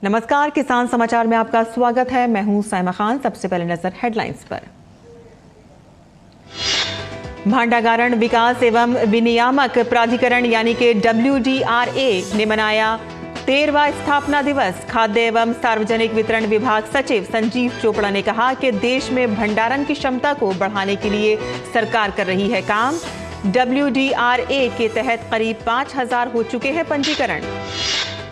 नमस्कार, किसान समाचार में आपका स्वागत है। मैं हूं साइमा खान। सबसे पहले नजर हेडलाइंस पर। भांडागारण विकास एवं विनियामक प्राधिकरण यानी कि WDRA ने मनाया 13वां स्थापना दिवस। खाद्य एवं सार्वजनिक वितरण विभाग सचिव संजीव चोपड़ा ने कहा कि देश में भंडारण की क्षमता को बढ़ाने के लिए सरकार कर रही है काम। WDRA के तहत करीब 5000 हो चुके हैं पंजीकरण।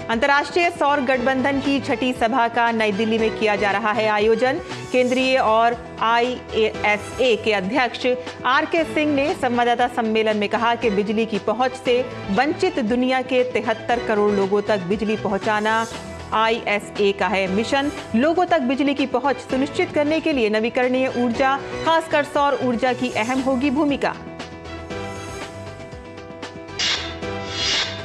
अंतर्राष्ट्रीय सौर गठबंधन की छठी सभा का नई दिल्ली में किया जा रहा है आयोजन। केंद्रीय और ISA के अध्यक्ष RK सिंह ने संवाददाता सम्मेलन में कहा कि बिजली की पहुंच से वंचित दुनिया के 73 करोड़ लोगों तक बिजली पहुंचाना ISA का है मिशन। लोगों तक बिजली की पहुंच सुनिश्चित करने के लिए नवीकरणीय ऊर्जा, खासकर सौर ऊर्जा की अहम होगी भूमिका।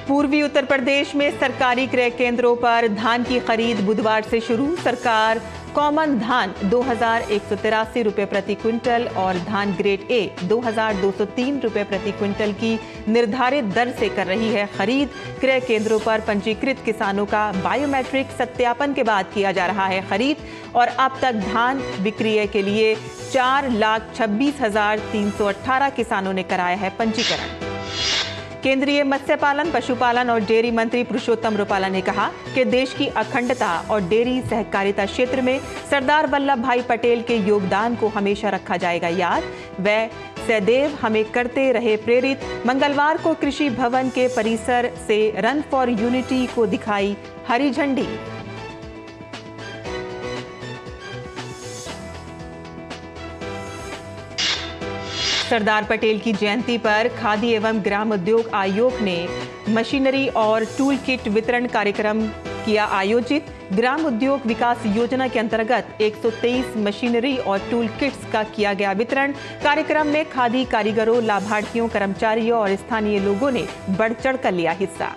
पूर्वी उत्तर प्रदेश में सरकारी क्रय केंद्रों पर धान की खरीद बुधवार से शुरू। सरकार कॉमन धान 2183 रुपये प्रति क्विंटल और धान ग्रेड A 2203 रुपये प्रति क्विंटल की निर्धारित दर से कर रही है खरीद। क्रय केंद्रों पर पंजीकृत किसानों का बायोमेट्रिक सत्यापन के बाद किया जा रहा है खरीद और अब तक धान विक्रय के लिए 4,26,318 किसानों ने कराया है पंजीकरण। केंद्रीय मत्स्य पालन, पशुपालन और डेयरी मंत्री पुरुषोत्तम रुपाला ने कहा कि देश की अखंडता और डेयरी सहकारिता क्षेत्र में सरदार वल्लभ भाई पटेल के योगदान को हमेशा रखा जाएगा याद। वह सदैव हमें करते रहे प्रेरित। मंगलवार को कृषि भवन के परिसर से रन फॉर यूनिटी को दिखाई हरी झंडी। सरदार पटेल की जयंती पर खादी एवं ग्राम उद्योग आयोग ने मशीनरी और टूल किट वितरण कार्यक्रम किया आयोजित। ग्राम उद्योग विकास योजना के अंतर्गत 123 मशीनरी और टूल किट्स का किया गया वितरण। कार्यक्रम में खादी कारीगरों, लाभार्थियों, कर्मचारियों और स्थानीय लोगों ने बढ़ चढ़कर लिया हिस्सा।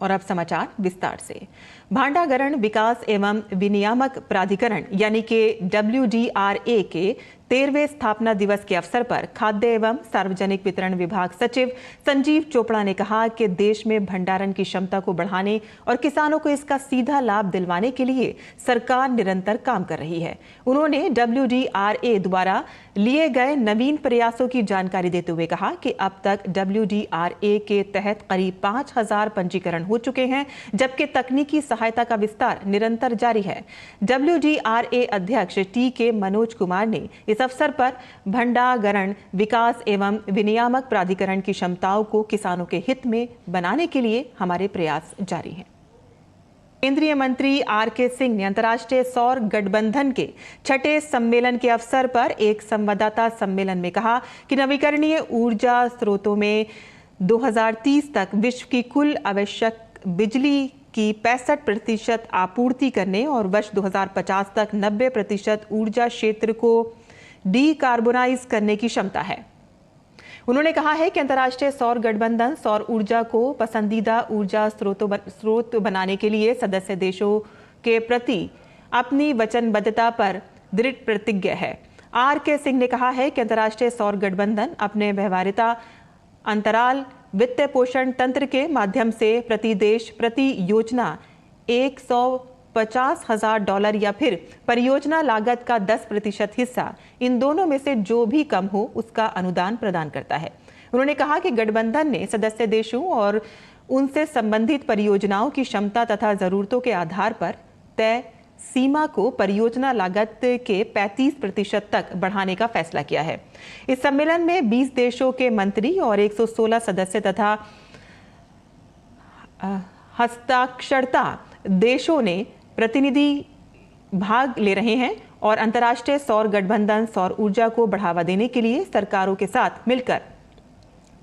और अब समाचार विस्तार से। भांडागारण विकास एवं विनियामक प्राधिकरण यानी कि WDRA के 13वें स्थापना दिवस के अवसर पर खाद्य एवं सार्वजनिक वितरण विभाग सचिव संजीव चोपड़ा ने कहा कि देश में भंडारण की क्षमता को बढ़ाने और किसानों को इसका सीधा लाभ दिलवाने के लिए सरकार निरंतर काम कर रही है। उन्होंने WDRA द्वारा लिए गए नवीन प्रयासों की जानकारी देते हुए कहा कि अब तक WDRA के तहत करीब 5000 पंजीकरण हो चुके हैं, जबकि तकनीकी सहायता का विस्तार निरंतर जारी है। WDRA अध्यक्ष TK मनोज कुमार ने इस अवसर पर भंडागारण विकास एवं विनियामक प्राधिकरण की क्षमताओं को किसानों के हित में बनाने के लिए हमारे प्रयास जारी हैं। केंद्रीय मंत्री RK सिंह ने अंतर्राष्ट्रीय सौर गठबंधन के छठे सम्मेलन के अवसर पर एक संवाददाता सम्मेलन में कहा कि नवीकरणीय ऊर्जा स्रोतों में 2030 तक विश्व की कुल आवश्यक बिजली की 65% आपूर्ति करने और वर्ष 2050 तक 90% ऊर्जा क्षेत्र को डीकार्बोनाइज करने की क्षमता है। उन्होंने कहा है कि अंतर्राष्ट्रीय सौर गठबंधन सौर ऊर्जा को पसंदीदा ऊर्जा स्रोत बनाने के लिए सदस्य देशों के प्रति अपनी वचनबद्धता पर दृढ़ प्रतिज्ञ है। RK सिंह ने कहा है कि अंतर्राष्ट्रीय सौर गठबंधन अपने व्यवहारिता अंतराल वित्त पोषण तंत्र के माध्यम से प्रति देश प्रति योजना $150,000 या फिर परियोजना लागत का 10% हिस्सा, इन दोनों में से जो भी कम हो उसका अनुदान प्रदान करता है। उन्होंने कहा कि गठबंधन ने सदस्य देशों और उनसे संबंधित परियोजनाओं की क्षमता तथा जरूरतों के आधार पर तय सीमा को परियोजना लागत के 35% तक बढ़ाने का फैसला किया है। इस सम्मेलन में 20 देशों के मंत्री और 116 सदस्य तथा हस्ताक्षरता देशों ने प्रतिनिधि भाग ले रहे हैं और अंतर्राष्ट्रीय सौर गठबंधन सौर ऊर्जा को बढ़ावा देने के लिए सरकारों के साथ मिलकर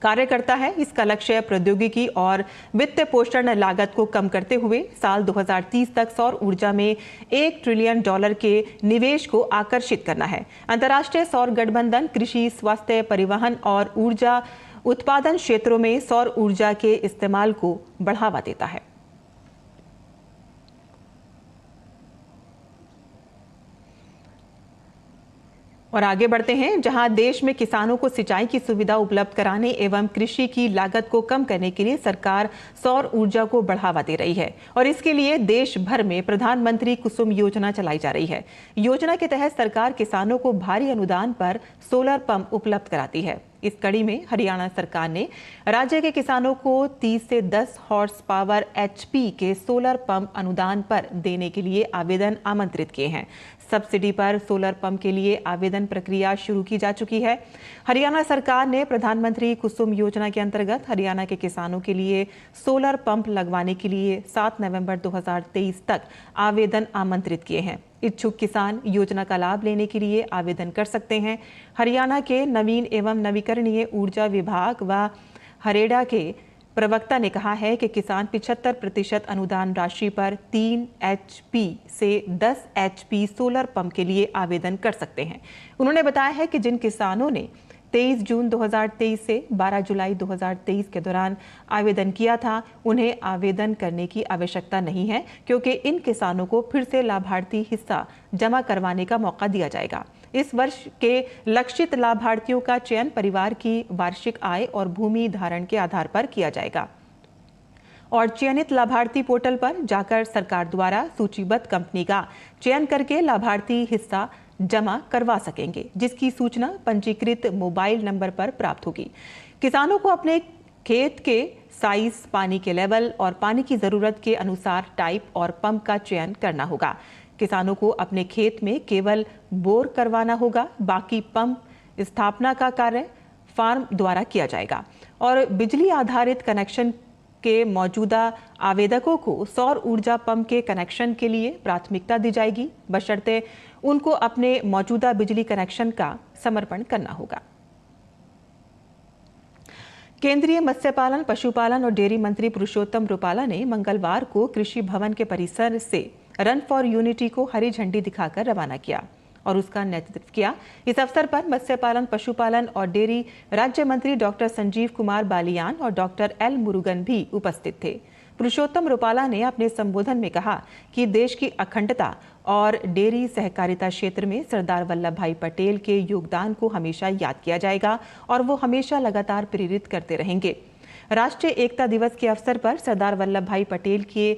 कार्य करता है। इसका लक्ष्य प्रौद्योगिकी और वित्त पोषण लागत को कम करते हुए साल 2030 तक सौर ऊर्जा में $1 ट्रिलियन के निवेश को आकर्षित करना है। अंतर्राष्ट्रीय सौर गठबंधन कृषि, स्वास्थ्य, परिवहन और ऊर्जा उत्पादन क्षेत्रों में सौर ऊर्जा के इस्तेमाल को बढ़ावा देता है। और आगे बढ़ते हैं, जहां देश में किसानों को सिंचाई की सुविधा उपलब्ध कराने एवं कृषि की लागत को कम करने के लिए सरकार सौर ऊर्जा को बढ़ावा दे रही है और इसके लिए देश भर में प्रधानमंत्री कुसुम योजना चलाई जा रही है। योजना के तहत सरकार किसानों को भारी अनुदान पर सोलर पंप उपलब्ध कराती है। इस कड़ी में हरियाणा सरकार ने राज्य के किसानों को 30 से 10 हॉर्स पावर HP के सोलर पंप अनुदान पर देने के लिए आवेदन आमंत्रित किए हैं। सब्सिडी पर सोलर पंप के लिए आवेदन प्रक्रिया शुरू की जा चुकी है। हरियाणा सरकार ने प्रधानमंत्री कुसुम योजना के अंतर्गत हरियाणा के किसानों के लिए सोलर पंप लगवाने के लिए 7 नवंबर 2023 तक आवेदन आमंत्रित किए हैं। इच्छुक किसान योजना का लाभ लेने के लिए आवेदन कर सकते हैं। हरियाणा के नवीन एवं नवीकरणीय ऊर्जा विभाग व हरेड़ा के प्रवक्ता ने कहा है कि किसान 75% अनुदान राशि पर 3 HP से 10 HP सोलर पंप के लिए आवेदन कर सकते हैं। उन्होंने बताया है कि जिन किसानों ने 23 जून 2023 से 12 जुलाई 2023 के दौरान आवेदन किया था, उन्हें आवेदन करने की आवश्यकता नहीं है, क्योंकि इन किसानों को फिर से लाभार्थी हिस्सा जमा करवाने का मौका दिया जाएगा। इस वर्ष के लक्षित लाभार्थियों का चयन परिवार की वार्षिक आय और भूमि धारण के आधार पर किया जाएगा और चयनित लाभार्थी पोर्टल पर जाकर सरकार द्वारा सूचीबद्ध कंपनी का चयन करके लाभार्थी हिस्सा जमा करवा सकेंगे, जिसकी सूचना पंजीकृत मोबाइल नंबर पर प्राप्त होगी। किसानों को अपने खेत के साइज, पानी के लेवल और पानी की जरूरत के अनुसार टाइप और पंप का चयन करना होगा। किसानों को अपने खेत में केवल बोर करवाना होगा, बाकी पंप स्थापना का कार्य फार्म द्वारा किया जाएगा और बिजली आधारित कनेक्शन के मौजूदा आवेदकों को सौर ऊर्जा पंप के कनेक्शन के लिए प्राथमिकता दी जाएगी, बशर्ते उनको अपने मौजूदा बिजली कनेक्शन का समर्पण करना होगा। केंद्रीय मत्स्य पालन, पशुपालन और डेयरी मंत्री पुरुषोत्तम रुपाला ने मंगलवार को कृषि भवन के परिसर से रन फॉर यूनिटी को हरी झंडी दिखाकर रवाना किया और उसका नेतृत्व किया। इस अवसर पर मत्स्य पालन, पशुपालन और डेयरी राज्य मंत्री डॉक्टर संजीव कुमार बालियान और डॉक्टर L मुरुगन भी उपस्थित थे। पुरुषोत्तम रुपाला ने अपने संबोधन में कहा कि देश की अखंडता और डेयरी सहकारिता क्षेत्र में सरदार वल्लभ भाई पटेल के योगदान को हमेशा याद किया जाएगा और वो हमेशा लगातार प्रेरित करते रहेंगे। राष्ट्रीय एकता दिवस के अवसर पर सरदार वल्लभ भाई पटेल के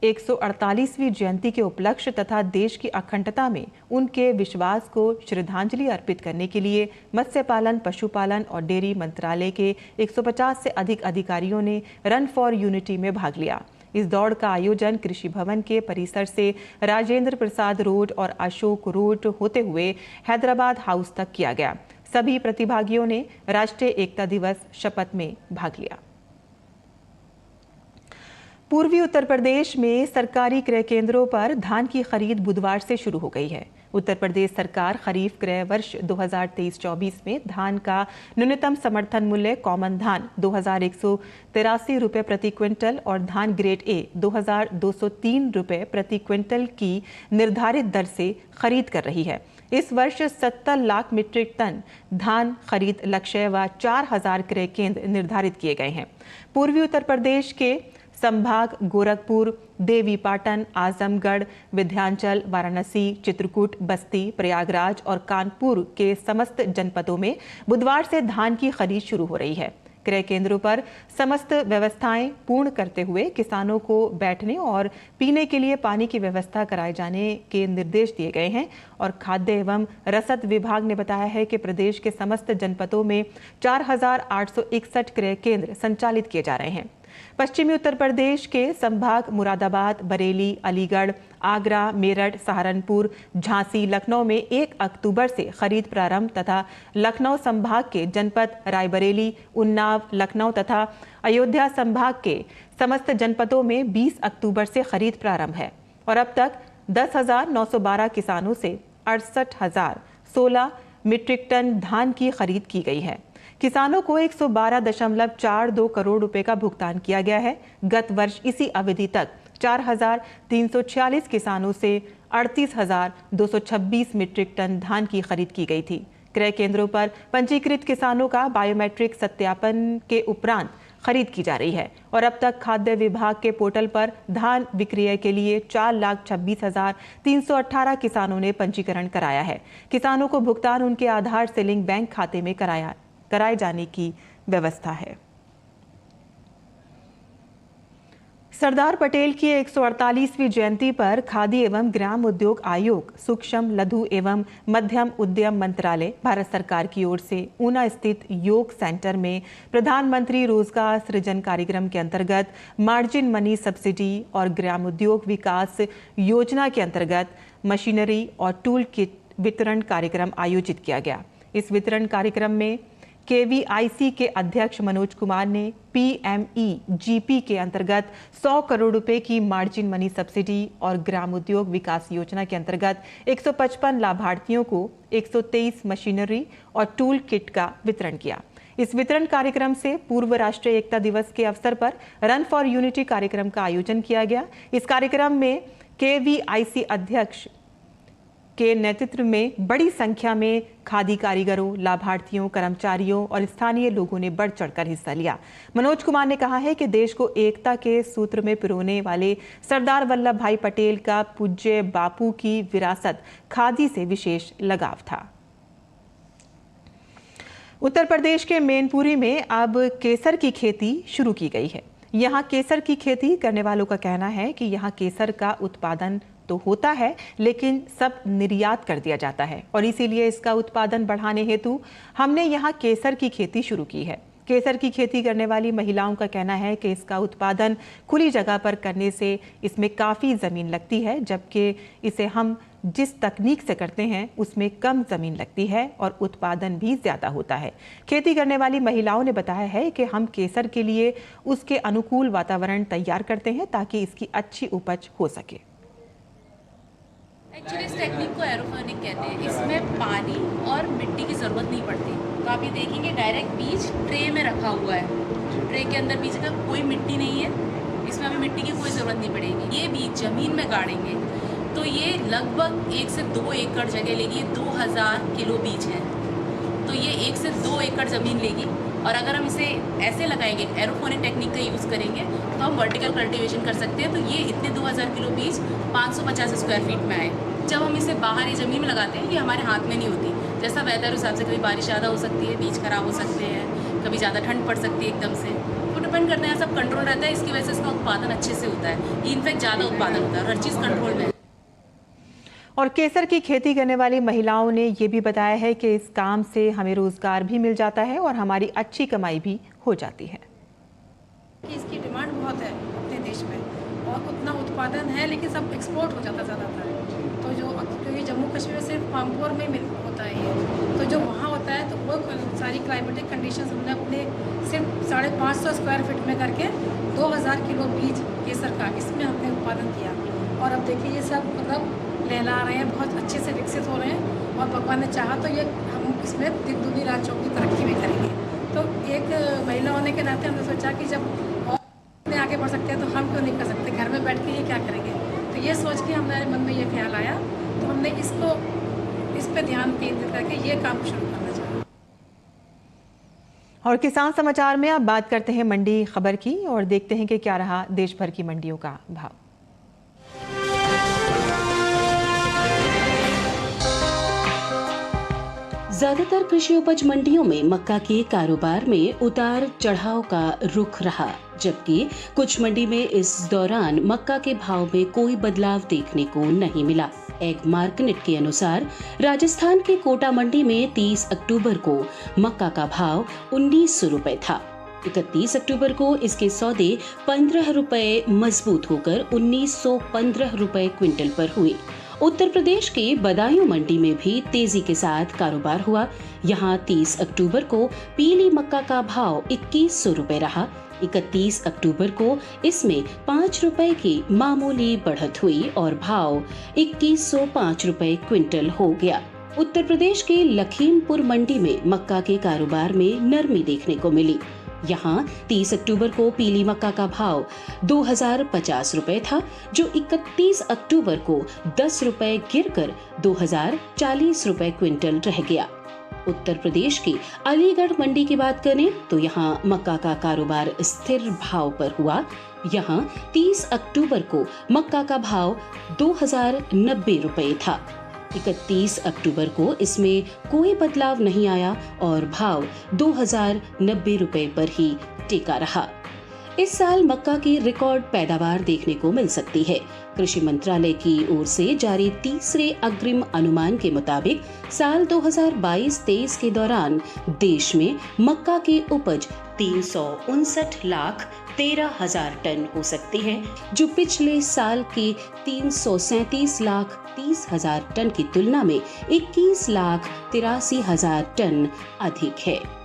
148वीं जयंती के उपलक्ष्य तथा देश की अखंडता में उनके विश्वास को श्रद्धांजलि अर्पित करने के लिए मत्स्य पालन, पशुपालन और डेयरी मंत्रालय के 150 से अधिक अधिकारियों ने रन फॉर यूनिटी में भाग लिया। इस दौड़ का आयोजन कृषि भवन के परिसर से राजेंद्र प्रसाद रोड और अशोक रोड होते हुए हैदराबाद हाउस तक किया गया। सभी प्रतिभागियों ने राष्ट्रीय एकता दिवस शपथ में भाग लिया। पूर्वी उत्तर प्रदेश में सरकारी क्रय केंद्रों पर धान की खरीद बुधवार से शुरू हो गई है। उत्तर प्रदेश सरकार खरीफ क्रय वर्ष 2023-24 में धान का न्यूनतम समर्थन मूल्य कॉमन धान 2183 रुपये प्रति क्विंटल और धान ग्रेड ए 2203 रुपये प्रति क्विंटल की निर्धारित दर से खरीद कर रही है। इस वर्ष 70 लाख मीट्रिक टन धान खरीद लक्ष्य व 4000 क्रय केंद्र निर्धारित किए गए हैं। पूर्वी उत्तर प्रदेश के संभाग गोरखपुर, देवी पाटन, आजमगढ़, विंध्याचल, वाराणसी, चित्रकूट, बस्ती, प्रयागराज और कानपुर के समस्त जनपदों में बुधवार से धान की खरीद शुरू हो रही है। क्रय केंद्रों पर समस्त व्यवस्थाएं पूर्ण करते हुए किसानों को बैठने और पीने के लिए पानी की व्यवस्था कराए जाने के निर्देश दिए गए हैं और खाद्य एवं रसद विभाग ने बताया है कि प्रदेश के समस्त जनपदों में 4861 क्रय केंद्र संचालित किए जा रहे हैं। पश्चिमी उत्तर प्रदेश के संभाग मुरादाबाद, बरेली, अलीगढ़, आगरा, मेरठ, सहारनपुर, झांसी, लखनऊ में 1 अक्टूबर से खरीद प्रारंभ तथा लखनऊ संभाग के जनपद रायबरेली, उन्नाव, लखनऊ तथा अयोध्या संभाग के समस्त जनपदों में 20 अक्टूबर से खरीद प्रारंभ है और अब तक 10,912 किसानों से 68,016 मीट्रिक टन धान की खरीद की गई है। किसानों को 112.42 करोड़ रुपए का भुगतान किया गया है। गत वर्ष इसी अवधि तक 4,346 किसानों से 38,226 मीट्रिक टन धान की खरीद की गई थी। क्रय केंद्रों पर पंजीकृत किसानों का बायोमेट्रिक सत्यापन के उपरांत खरीद की जा रही है और अब तक खाद्य विभाग के पोर्टल पर धान विक्रय के लिए 4,26,318 किसानों ने पंजीकरण कराया है। किसानों को भुगतान उनके आधार से लिंक बैंक खाते में कराए जाने की व्यवस्था है। सरदार पटेल की 148वीं जयंती पर खादी एवं ग्राम उद्योग आयोग, सूक्ष्म लघु एवं मध्यम उद्यम मंत्रालय, भारत सरकार की ओर से ऊना स्थित योग सेंटर में प्रधानमंत्री रोजगार सृजन कार्यक्रम के अंतर्गत मार्जिन मनी सब्सिडी और ग्राम उद्योग विकास योजना के अंतर्गत मशीनरी और टूल किट वितरण कार्यक्रम आयोजित किया गया। इस वितरण कार्यक्रम में KVIC के अध्यक्ष मनोज कुमार ने PMEGP के अंतर्गत 100 करोड़ रुपए की मार्जिन मनी सब्सिडी और ग्राम उद्योग विकास योजना के अंतर्गत 155 लाभार्थियों को 123 मशीनरी और टूल किट का वितरण किया। इस वितरण कार्यक्रम से पूर्व राष्ट्रीय एकता दिवस के अवसर पर रन फॉर यूनिटी कार्यक्रम का आयोजन किया गया। इस कार्यक्रम में KVIC अध्यक्ष के नेतृत्व में बड़ी संख्या में खादी कारीगरों, लाभार्थियों, कर्मचारियों और स्थानीय लोगों ने बढ़ चढ़कर हिस्सा लिया। मनोज कुमार ने कहा है कि देश को एकता के सूत्र में पिरोने वाले सरदार वल्लभ भाई पटेल का पूज्य बापू की विरासत खादी से विशेष लगाव था। उत्तर प्रदेश के मैनपुरी में अब केसर की खेती शुरू की गई है। यहाँ केसर की खेती करने वालों का कहना है कि यहाँ केसर का उत्पादन तो होता है, लेकिन सब निर्यात कर दिया जाता है और इसीलिए इसका उत्पादन बढ़ाने हेतु हमने यहाँ केसर की खेती शुरू की है। केसर की खेती करने वाली महिलाओं का कहना है कि इसका उत्पादन खुली जगह पर करने से इसमें काफ़ी ज़मीन लगती है, जबकि इसे हम जिस तकनीक से करते हैं उसमें कम ज़मीन लगती है और उत्पादन भी ज़्यादा होता है। खेती करने वाली महिलाओं ने बताया है कि हम केसर के लिए उसके अनुकूल वातावरण तैयार करते हैं ताकि इसकी अच्छी उपज हो सके। एक्चुअली इस टेक्निक को एरोपोनिक कहते हैं। इसमें पानी और मिट्टी की ज़रूरत नहीं पड़ती। तो आप ये देखेंगे डायरेक्ट बीज ट्रे में रखा हुआ है। ट्रे के अंदर बीज का कोई मिट्टी नहीं है। इसमें अभी मिट्टी की कोई ज़रूरत नहीं पड़ेगी। ये बीज ज़मीन में गाड़ेंगे तो ये लगभग 1 से 2 एकड़ जगह लेगी। 2000 किलो बीज है तो ये 1 से 2 एकड़ ज़मीन लेगी। और अगर हम इसे ऐसे लगाएंगे, एरोपोनिक टेक्निक का यूज़ करेंगे तो हम वर्टिकल कल्टीवेशन कर सकते हैं। तो ये इतने 2000 किलो बीज 550 स्क्वायर फीट में आए। जब हम इसे बाहर या ज़मीन में लगाते हैं, ये हमारे हाथ में नहीं होती। जैसा वेदर हिसाब से कभी बारिश ज़्यादा हो सकती है, बीज खराब हो सकते हैं, कभी ज़्यादा ठंड पड़ सकती है एकदम से। तो डिपेंड करता है, सब कंट्रोल रहता है। इसकी वजह से इसका उत्पादन अच्छे से होता है। इनफैक्ट ज़्यादा उत्पादन होता है, हर चीज़ कंट्रोल में है। और केसर की खेती करने वाली महिलाओं ने ये भी बताया है कि इस काम से हमें रोजगार भी मिल जाता है और हमारी अच्छी कमाई भी हो जाती है। इसकी डिमांड बहुत है अपने देश में और उतना उत्पादन है, लेकिन सब एक्सपोर्ट हो जाता ज़्यादातर। तो जो क्योंकि जम्मू कश्मीर में सिर्फ पामपोर में होता है ये, तो जो वहाँ होता है तो वो सारी क्लाइमेटिक कंडीशन हमने अपने सिर्फ 550 स्क्वायर फीट में करके 2000 किलो बीज केसर का इसमें हमने उत्पादन किया। और अब देखिए ये सब मतलब लहला रहे हैं, बहुत अच्छे से विकसित हो रहे हैं और भगवान ने चाहा तो ये हम इसमें दिन दूनी रात चौगुनी तरक्की भी करेंगे। तो एक महिला होने के नाते हमने सोचा कि जब और आगे बढ़ सकते हैं तो हम क्यों नहीं कर सकते, घर में बैठ के ये क्या करेंगे। तो ये सोच के हमारे मन में ये ख्याल आया, तो हमने इस पे ध्यान केंद्रित करके ये काम शुरू करना चाहा। और किसान समाचार में अब बात करते हैं मंडी खबर की और देखते हैं कि क्या रहा देश भर की मंडियों का भाव। ज्यादातर कृषि उपज मंडियों में मक्का के कारोबार में उतार चढ़ाव का रुख रहा, जबकि कुछ मंडी में इस दौरान मक्का के भाव में कोई बदलाव देखने को नहीं मिला। एग मार्केट के अनुसार राजस्थान के कोटा मंडी में 30 अक्टूबर को मक्का का भाव 1900 रुपए था। 31 अक्टूबर को इसके सौदे 15 रुपए मजबूत होकर 1915 रुपए क्विंटल पर हुए। उत्तर प्रदेश के बदायूं मंडी में भी तेजी के साथ कारोबार हुआ। यहाँ 30 अक्टूबर को पीली मक्का का भाव 2100 रुपए रहा। 31 अक्टूबर को इसमें 5 रुपए की मामूली बढ़त हुई और भाव 2105 रुपए क्विंटल हो गया। उत्तर प्रदेश के लखीमपुर मंडी में मक्का के कारोबार में नरमी देखने को मिली। यहाँ 30 अक्टूबर को पीली मक्का का भाव 2050 रुपए था, जो 31 अक्टूबर को 10 रुपए गिरकर 2040 रुपए क्विंटल रह गया। उत्तर प्रदेश की अलीगढ़ मंडी की बात करें तो यहाँ मक्का का कारोबार स्थिर भाव पर हुआ। यहाँ 30 अक्टूबर को मक्का का भाव 2090 रुपए था। 31 अक्टूबर को इसमें कोई बदलाव नहीं आया और भाव 2090 रुपए पर ही टिका रहा। इस साल मक्का की रिकॉर्ड पैदावार देखने को मिल सकती है। कृषि मंत्रालय की ओर से जारी तीसरे अग्रिम अनुमान के मुताबिक साल 2022-23 के दौरान देश में मक्का की उपज 359,13,000 टन हो सकती है, जो पिछले साल के 337,30,000 टन की तुलना में 21,83,000 टन अधिक है।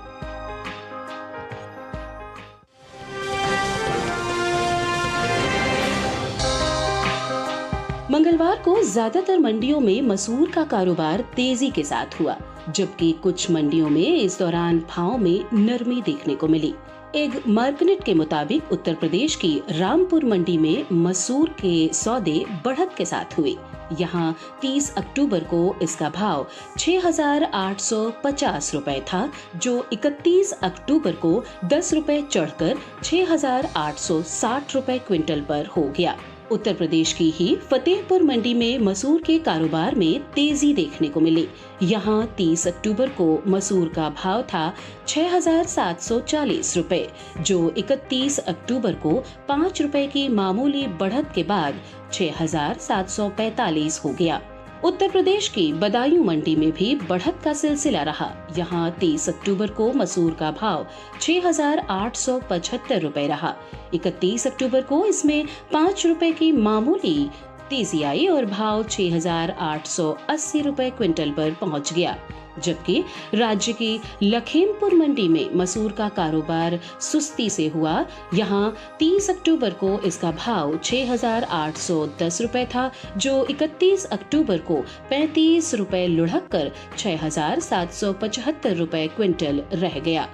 मंगलवार को ज्यादातर मंडियों में मसूर का कारोबार तेजी के साथ हुआ, जबकि कुछ मंडियों में इस दौरान भाव में नरमी देखने को मिली। एक मार्केट के मुताबिक उत्तर प्रदेश की रामपुर मंडी में मसूर के सौदे बढ़त के साथ हुए। यहाँ 30 अक्टूबर को इसका भाव 6,850 रुपए था, जो 31 अक्टूबर को 10 रुपए चढ़कर 6,860 रुपए क्विंटल पर हो गया। उत्तर प्रदेश की ही फतेहपुर मंडी में मसूर के कारोबार में तेजी देखने को मिली। यहाँ 30 अक्टूबर को मसूर का भाव था 6,740 रुपए, जो 31 अक्टूबर को 5 रुपए की मामूली बढ़त के बाद 6,745 हो गया। उत्तर प्रदेश की बदायूं मंडी में भी बढ़त का सिलसिला रहा। यहाँ 30 अक्टूबर को मसूर का भाव 6,875 रुपए रहा। 31 अक्टूबर को इसमें 5 रुपए की मामूली तेजी आई और भाव 6,880 रुपए क्विंटल पर पहुंच गया। जबकि राज्य की लखीमपुर मंडी में मसूर का कारोबार सुस्ती से हुआ। यहाँ 30 अक्टूबर को इसका भाव 6,810 रुपए था, जो 31 अक्टूबर को 35 रुपए लुढ़क कर 6,775 रुपए क्विंटल रह गया।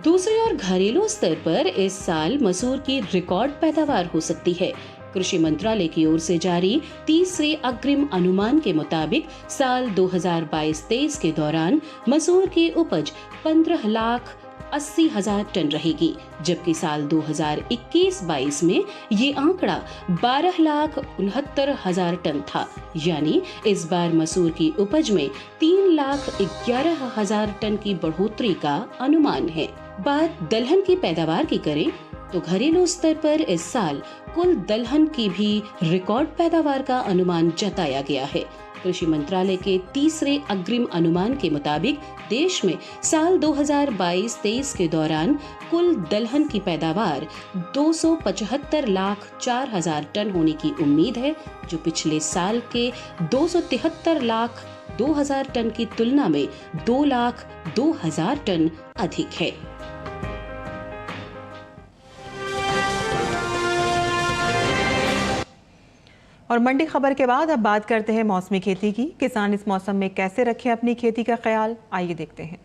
दूसरी ओर घरेलू स्तर पर इस साल मसूर की रिकॉर्ड पैदावार हो सकती है। कृषि मंत्रालय की ओर से जारी तीसरे अग्रिम अनुमान के मुताबिक साल 2022-23 के दौरान मसूर की उपज 15,80,000 टन रहेगी, जबकि साल 2021-22 में ये आंकड़ा 12,69,000 टन था। यानी इस बार मसूर की उपज में 3,11,000 टन की बढ़ोतरी का अनुमान है। बात दलहन की पैदावार की करें तो घरेलू स्तर पर इस साल कुल दलहन की भी रिकॉर्ड पैदावार का अनुमान जताया गया है। कृषि मंत्रालय के तीसरे अग्रिम अनुमान के मुताबिक देश में साल 2022-23 के दौरान कुल दलहन की पैदावार 275,04,000 टन होने की उम्मीद है, जो पिछले साल के 273,02,000 टन की तुलना में 2,02,000 टन अधिक है। और मंडी खबर के बाद अब बात करते हैं मौसमी खेती की। किसान इस मौसम में कैसे रखें अपनी खेती का ख्याल, आइए देखते हैं।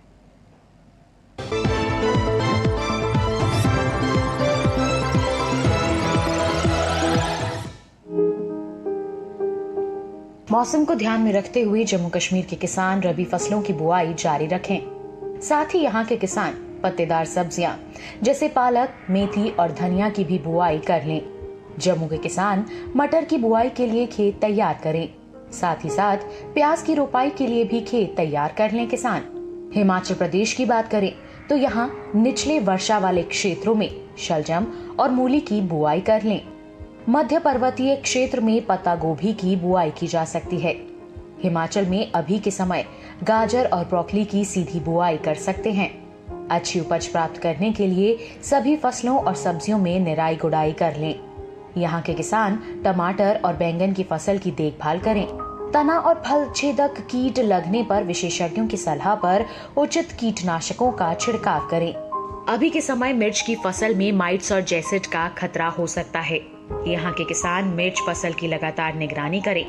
मौसम को ध्यान में रखते हुए जम्मू कश्मीर के किसान रबी फसलों की बुआई जारी रखें। साथ ही यहाँ के किसान पत्तेदार सब्जियां जैसे पालक, मेथी और धनिया की भी बुआई कर लें। जम्मू के किसान मटर की बुआई के लिए खेत तैयार करें। साथ ही साथ प्याज की रोपाई के लिए भी खेत तैयार कर लें किसान। हिमाचल प्रदेश की बात करें तो यहाँ निचले वर्षा वाले क्षेत्रों में शलजम और मूली की बुआई कर लें। मध्य पर्वतीय क्षेत्र में पत्ता गोभी की बुआई की जा सकती है। हिमाचल में अभी के समय गाजर और ब्रोकली की सीधी बुआई कर सकते हैं। अच्छी उपज प्राप्त करने के लिए सभी फसलों और सब्जियों में निराई गुड़ाई कर लें। यहाँ के किसान टमाटर और बैंगन की फसल की देखभाल करें। तना और फल छेदक कीट लगने पर विशेषज्ञों की सलाह पर उचित कीटनाशकों का छिड़काव करें। अभी के समय मिर्च की फसल में माइट्स और जैसिड का खतरा हो सकता है। यहाँ के किसान मिर्च फसल की लगातार निगरानी करें।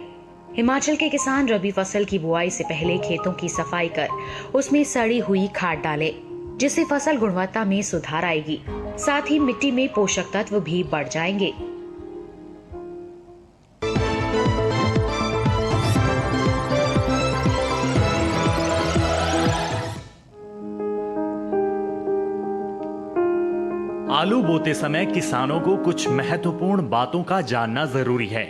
हिमाचल के किसान रबी फसल की बुआई से पहले खेतों की सफाई कर उसमें सड़ी हुई खाद डालें, जिससे फसल गुणवत्ता में सुधार आएगी। साथ ही मिट्टी में पोषक तत्व भी बढ़ जाएंगे। आलू बोते समय किसानों को कुछ महत्वपूर्ण बातों का जानना जरूरी है।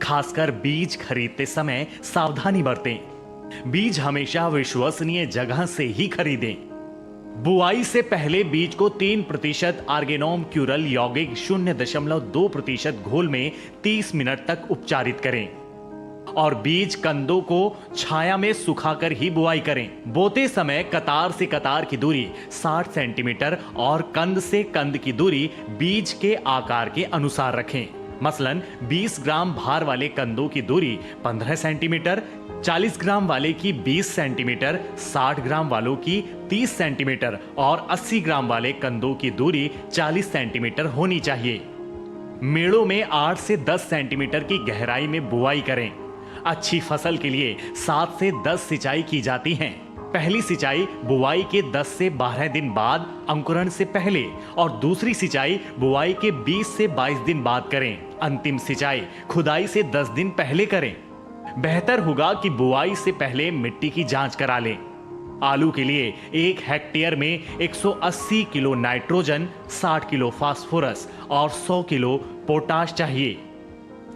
खासकर बीज खरीदते समय सावधानी बरतें। बीज हमेशा विश्वसनीय जगह से ही खरीदें। बुआई से पहले बीज को 3% आर्गेनोम क्यूरल यौगिक 0.2% घोल में 30 मिनट तक उपचारित करें और बीज कंदों को छाया में सुखाकर ही बुआई करें। बोते समय कतार से कतार की दूरी 60 सेंटीमीटर और कंद से कंद की दूरी बीज के आकार के अनुसार रखें। मसलन 20 ग्राम भार वाले कंदों की दूरी 15 सेंटीमीटर, 40 ग्राम वाले की 20 सेंटीमीटर, 60 ग्राम वालों की 30 सेंटीमीटर और 80 ग्राम वाले कंदों की दूरी 40 सेंटीमीटर होनी चाहिए। मेड़ों में 8 से 10 सेंटीमीटर की गहराई में बुआई करें। अच्छी फसल के लिए 7 से 10 सिंचाई की जाती हैं। पहली सिंचाई बुआई के 10 से 12 दिन बाद अंकुरण से पहले और दूसरी सिंचाई बुआई के 20 से 22 दिन बाद करें। अंतिम सिंचाई खुदाई से 10 दिन पहले करें। बेहतर होगा कि बुआई से पहले मिट्टी की जांच करा लें। आलू के लिए 1 हेक्टेयर में 180 किलो नाइट्रोजन, 60 किलो फास्फोरस और 100 किलो पोटाश चाहिए।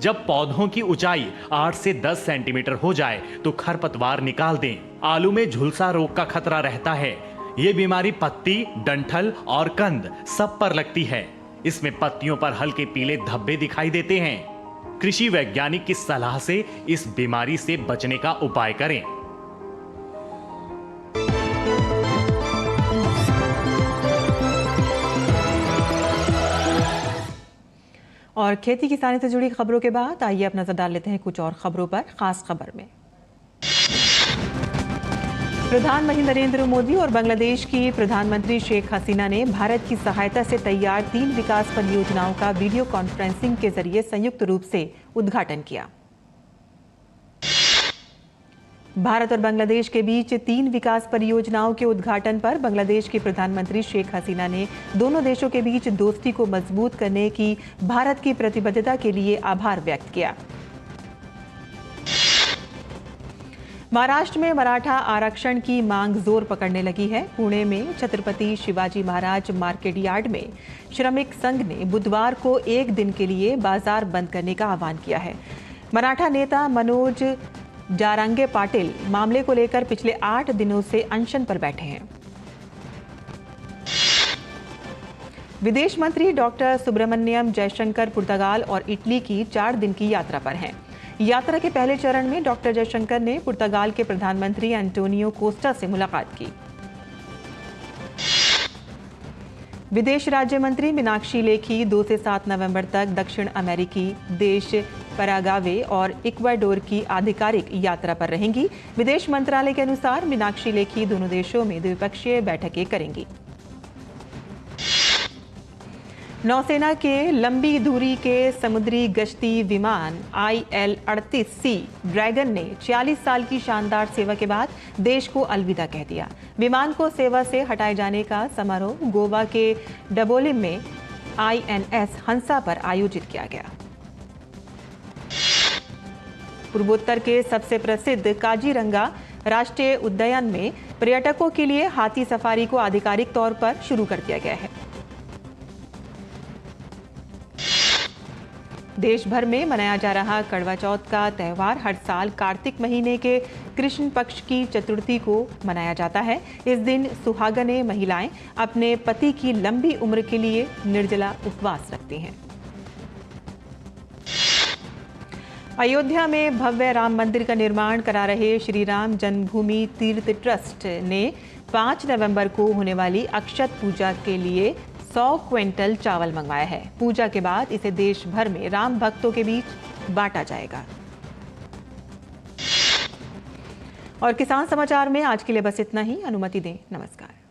जब पौधों की ऊंचाई 8 से 10 सेंटीमीटर हो जाए तो खरपतवार निकाल दें। आलू में झुलसा रोग का खतरा रहता है। ये बीमारी पत्ती, डंठल और कंद सब पर लगती है। इसमें पत्तियों पर हल्के पीले धब्बे दिखाई देते हैं। कृषि वैज्ञानिक की सलाह से इस बीमारी से बचने का उपाय करें। और खेती किसानी से जुड़ी खबरों के बाद आइए अब नजर डाल लेते हैं कुछ और खबरों पर। खास खबर में प्रधानमंत्री नरेंद्र मोदी और बांग्लादेश की प्रधानमंत्री शेख हसीना ने भारत की सहायता से तैयार 3 विकास परियोजनाओं का वीडियो कॉन्फ्रेंसिंग के जरिए संयुक्त रूप से उद्घाटन किया। भारत और बांग्लादेश के बीच 3 विकास परियोजनाओं के उद्घाटन पर बांग्लादेश की प्रधानमंत्री शेख हसीना ने दोनों देशों के बीच दोस्ती को मजबूत करने की भारत की प्रतिबद्धता के लिए आभार व्यक्त किया। महाराष्ट्र में मराठा आरक्षण की मांग जोर पकड़ने लगी है। पुणे में छत्रपति शिवाजी महाराज मार्केट यार्ड में श्रमिक संघ ने बुधवार को 1 दिन के लिए बाजार बंद करने का आह्वान किया है। मराठा नेता मनोज जारांगे पाटिल मामले को लेकर पिछले 8 दिनों से अनशन पर बैठे हैं। विदेश मंत्री डॉक्टर सुब्रमण्यम जयशंकर पुर्तगाल और इटली की 4 दिन की यात्रा पर हैं। यात्रा के पहले चरण में डॉक्टर जयशंकर ने पुर्तगाल के प्रधानमंत्री एंटोनियो कोस्टा से मुलाकात की। विदेश राज्य मंत्री मीनाक्षी लेखी 2 से 7 नवंबर तक दक्षिण अमेरिकी देश पैराग्वे और इक्वाडोर की आधिकारिक यात्रा पर रहेंगी। विदेश मंत्रालय के अनुसार मीनाक्षी लेखी दोनों देशों में द्विपक्षीय बैठकें करेंगी। नौसेना के लंबी दूरी के समुद्री गश्ती विमान IL-38C ड्रैगन ने 40 साल की शानदार सेवा के बाद देश को अलविदा कह दिया। विमान को सेवा से हटाए जाने का समारोह गोवा के डबोलिम में INS हंसा पर आयोजित किया गया। पूर्वोत्तर के सबसे प्रसिद्ध काजीरंगा राष्ट्रीय उद्यान में पर्यटकों के लिए हाथी सफारी को आधिकारिक तौर पर शुरू कर दिया गया है। देश भर में मनाया जा रहा करवा चौथ का त्यौहार हर साल कार्तिक महीने के कृष्ण पक्ष की चतुर्थी को मनाया जाता है। इस दिन सुहागने महिलाएं अपने पति की लंबी उम्र के लिए निर्जला उपवास रखती हैं। अयोध्या में भव्य राम मंदिर का निर्माण करा रहे श्री राम जन्मभूमि तीर्थ ट्रस्ट ने 5 नवंबर को होने वाली अक्षत पूजा के लिए 100 क्विंटल चावल मंगवाया है। पूजा के बाद इसे देश भर में राम भक्तों के बीच बांटा जाएगा। और किसान समाचार में आज के लिए बस इतना ही। अनुमति दें। नमस्कार।